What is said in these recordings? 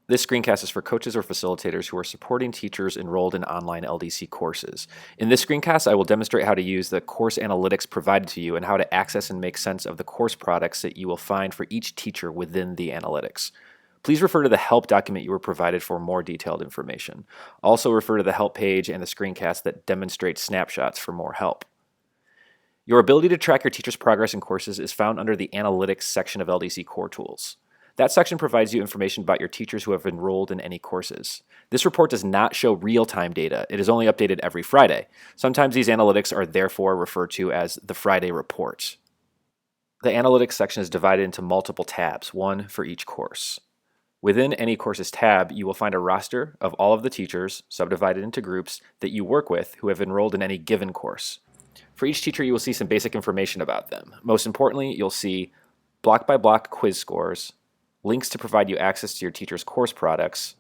This screencast is for coaches or facilitators who are supporting teachers enrolled in online LDC courses. In this screencast, I will demonstrate how to use the course analytics provided to you and how to access and make sense of the course products that you will find for each teacher within the analytics. Please refer to the help document you were provided for more detailed information. Also refer to the help page and the screencast that demonstrates snapshots for more help. Your ability to track your teacher's progress in courses is found under the Analytics section of LDC Core Tools. That section provides you information about your teachers who have enrolled in any courses. This report does not show real-time data. It is only updated every Friday. Sometimes these analytics are therefore referred to as the Friday report. The Analytics section is divided into multiple tabs, one for each course. Within any courses tab, you will find a roster of all of the teachers, subdivided into groups, that you work with who have enrolled in any given course. For each teacher, you will see some basic information about them. Most importantly, you'll see block-by-block quiz scores, links to provide you access to your teacher's course products,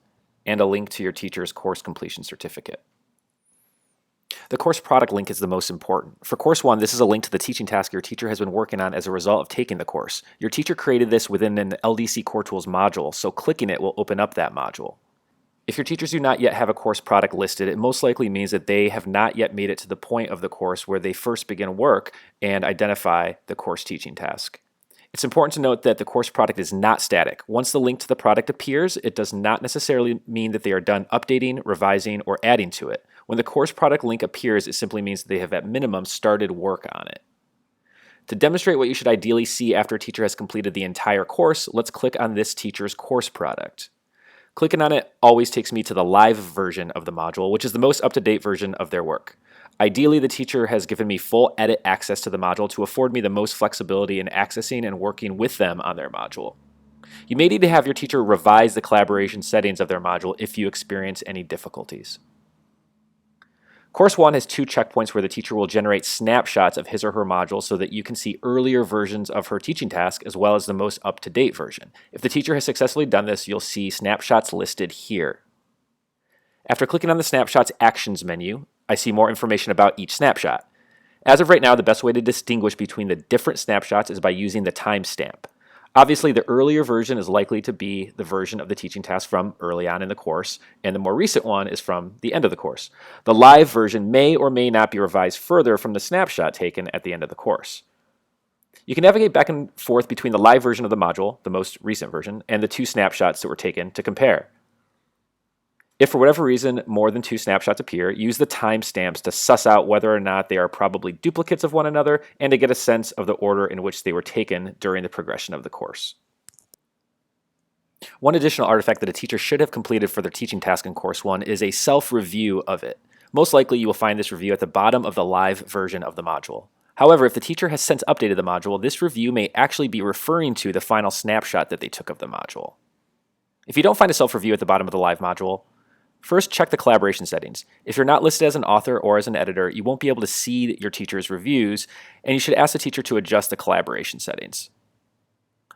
and a link to your teacher's course completion certificate. The course product link is the most important. For Course 1, this is a link to the teaching task your teacher has been working on as a result of taking the course. Your teacher created this within an LDC Core Tools module, so clicking it will open up that module. If your teachers do not yet have a course product listed, it most likely means that they have not yet made it to the point of the course where they first begin work and identify the course teaching task. It's important to note that the course product is not static. Once the link to the product appears, it does not necessarily mean that they are done updating, revising, or adding to it. When the course product link appears, it simply means that they have at minimum started work on it. To demonstrate what you should ideally see after a teacher has completed the entire course, let's click on this teacher's course product. Clicking on it always takes me to the live version of the module, which is the most up-to-date version of their work. Ideally, the teacher has given me full edit access to the module to afford me the most flexibility in accessing and working with them on their module. You may need to have your teacher revise the collaboration settings of their module if you experience any difficulties. Course 1 has 2 checkpoints where the teacher will generate snapshots of his or her module so that you can see earlier versions of her teaching task as well as the most up-to-date version. If the teacher has successfully done this, you'll see snapshots listed here. After clicking on the Snapshots Actions menu, I see more information about each snapshot. As of right now, the best way to distinguish between the different snapshots is by using the timestamp. Obviously, the earlier version is likely to be the version of the teaching task from early on in the course, and the more recent one is from the end of the course. The live version may or may not be revised further from the snapshot taken at the end of the course. You can navigate back and forth between the live version of the module, the most recent version, and the 2 snapshots that were taken to compare. If for whatever reason more than 2 snapshots appear, use the timestamps to suss out whether or not they are probably duplicates of one another and to get a sense of the order in which they were taken during the progression of the course. One additional artifact that a teacher should have completed for their teaching task in Course 1 is a self-review of it. Most likely you will find this review at the bottom of the live version of the module. However, if the teacher has since updated the module, this review may actually be referring to the final snapshot that they took of the module. If you don't find a self-review at the bottom of the live module, first, check the collaboration settings. If you're not listed as an author or as an editor, you won't be able to see your teacher's reviews, and you should ask the teacher to adjust the collaboration settings.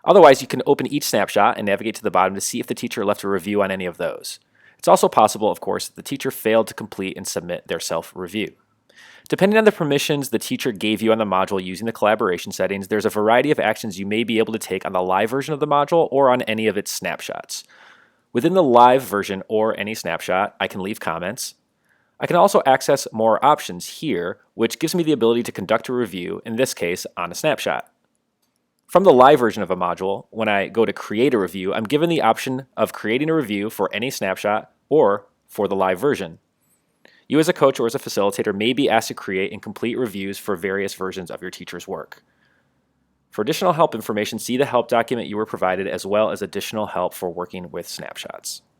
Otherwise, you can open each snapshot and navigate to the bottom to see if the teacher left a review on any of those. It's also possible, of course, that the teacher failed to complete and submit their self-review. Depending on the permissions the teacher gave you on the module using the collaboration settings, there's a variety of actions you may be able to take on the live version of the module or on any of its snapshots. Within the live version or any snapshot, I can leave comments. I can also access more options here, which gives me the ability to conduct a review, in this case, on a snapshot. From the live version of a module, when I go to create a review, I'm given the option of creating a review for any snapshot or for the live version. You as a coach or as a facilitator may be asked to create and complete reviews for various versions of your teacher's work. For additional help information, see the help document you were provided as well as additional help for working with snapshots.